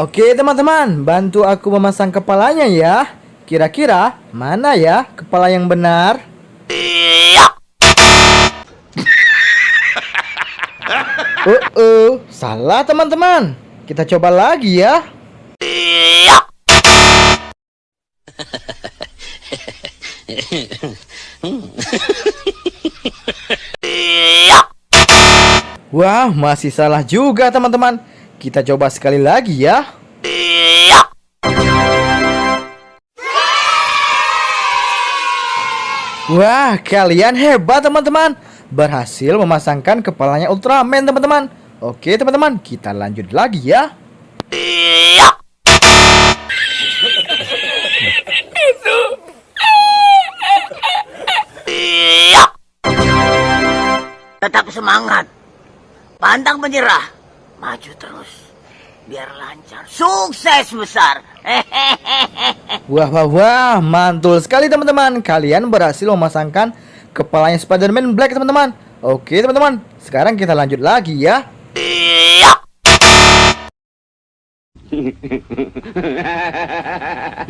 Oke teman-teman, bantu aku memasang kepalanya ya. Kira-kira mana ya kepala yang benar? Salah teman-teman. Kita coba lagi ya. Wah, masih salah juga teman-teman. Kita coba sekali lagi ya. Wah, kalian hebat teman-teman. Berhasil memasangkan kepalanya Ultraman teman-teman. Oke teman-teman, kita lanjut lagi ya. Tetap semangat, pantang menyerah, maju terus, biar lancar, sukses besar. Wah, mantul sekali teman-teman. Kalian berhasil memasangkan kepalanya Spider-Man Black teman-teman. Oke teman-teman, sekarang kita lanjut lagi ya.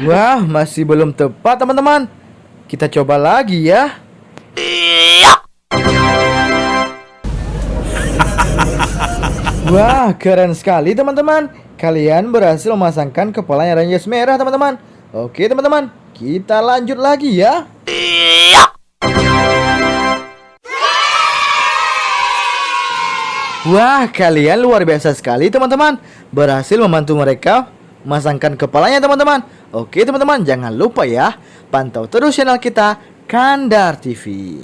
Wah, masih belum tepat teman-teman. Kita coba lagi ya. Wah, keren sekali teman-teman. Kalian berhasil memasangkan kepalanya Rangers merah teman-teman. Oke teman-teman, kita lanjut lagi ya. Wah, kalian luar biasa sekali teman-teman. Berhasil membantu mereka memasangkan kepalanya teman-teman. Oke teman-teman, jangan lupa ya, pantau terus channel kita Kandar TV.